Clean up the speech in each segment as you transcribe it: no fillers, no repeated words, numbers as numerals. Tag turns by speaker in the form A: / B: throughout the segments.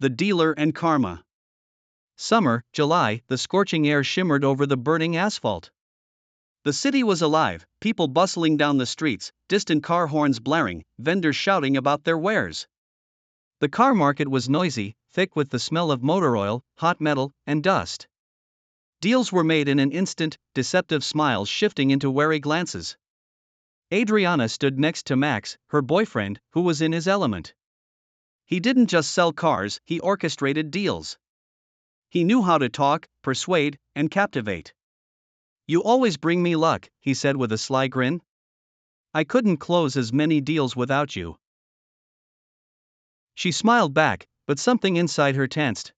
A: The dealer and karma. Summer, July, the scorching air shimmered over the burning asphalt. The city was alive, people bustling down the streets, distant car horns blaring, vendors shouting about their wares. The car market was noisy, thick with the smell of motor oil, hot metal, and dust. Deals were made in an instant, deceptive smiles shifting into wary glances. Adriana stood next to Max, her boyfriend, who was in his element. He didn't just sell cars, he orchestrated deals. He knew how to talk, persuade, and captivate. "You always bring me luck," he said with a sly grin. "I couldn't close as many deals without you." She smiled back, but something inside her tensed.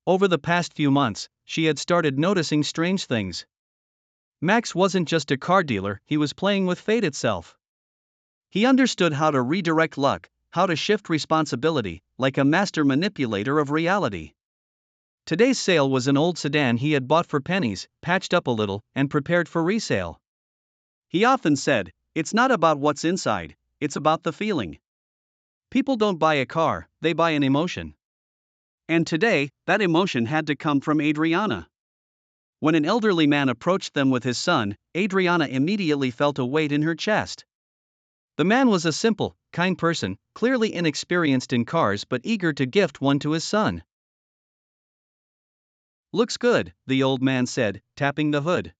A: Over the past few months, she had started noticing strange things. Max wasn't just a car dealer, he was playing with fate itself. He understood how to redirect luck, how to shift responsibility, like a master manipulator of reality. Today's sale was an old sedan he had bought for pennies, patched up a little, and prepared for resale. He often said, "It's not about what's inside, it's about the feeling." People don't buy a car, they buy an emotion. And today, that emotion had to come from Adriana. When an elderly man approached them with his son, Adriana immediately felt a weight in her chest. The man was a simple, kind person, clearly inexperienced in cars but eager to gift one to his son. "Looks good," the old man said, tapping the hood.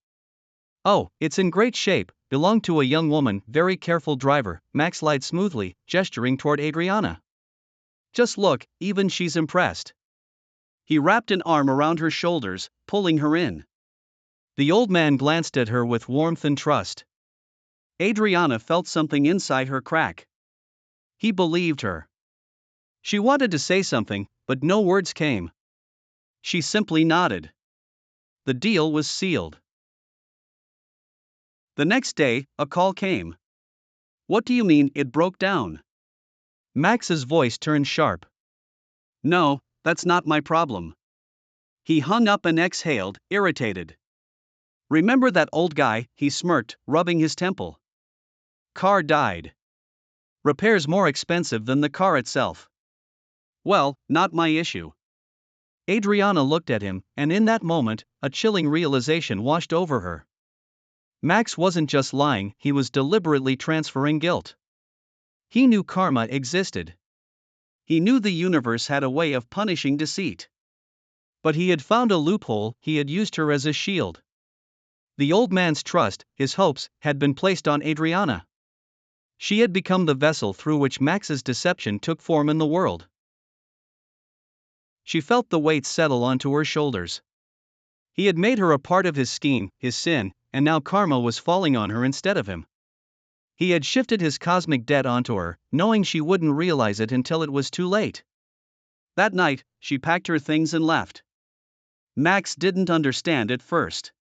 A: "Oh, it's in great shape, belonged to a young woman, very careful driver," Max lied smoothly, gesturing toward Adriana. "Just look, even she's impressed." He wrapped an arm around her shoulders, pulling her in. The old man glanced at her with warmth and trust. Adriana felt something inside her crack. He believed her. She wanted to say something, but no words came. She simply nodded. The deal was sealed. The next day, a call came. "What do you mean, it broke down?" Max's voice turned sharp. "No, that's not my problem." He hung up and exhaled, irritated. "Remember that old guy?" he smirked, rubbing his temple. "Car died. Repairs more expensive than the car itself." "Well, not my issue." Adriana looked at him, and in that moment, a chilling realization washed over her. Max wasn't just lying, he was deliberately transferring guilt. He knew karma existed. He knew the universe had a way of punishing deceit. But he had found a loophole, he had used her as a shield. The old man's trust, his hopes, had been placed on Adriana. She had become the vessel through which Max's deception took form in the world. She felt the weight settle onto her shoulders. He had made her a part of his scheme, his sin, and now karma was falling on her instead of him. He had shifted his cosmic debt onto her, knowing she wouldn't realize it until it was too late. That night, she packed her things and left. Max didn't understand at first.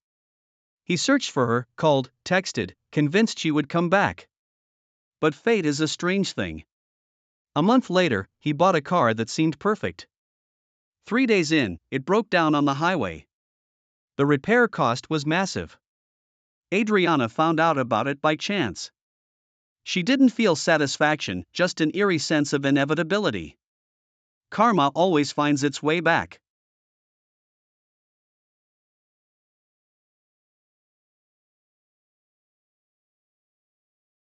A: He searched for her, called, texted, convinced she would come back. But fate is a strange thing. A month later, he bought a car that seemed perfect. 3 days in, it broke down on the highway. The repair cost was massive. Adriana found out about it by chance. She didn't feel satisfaction, just an eerie sense of inevitability. Karma always finds its way back.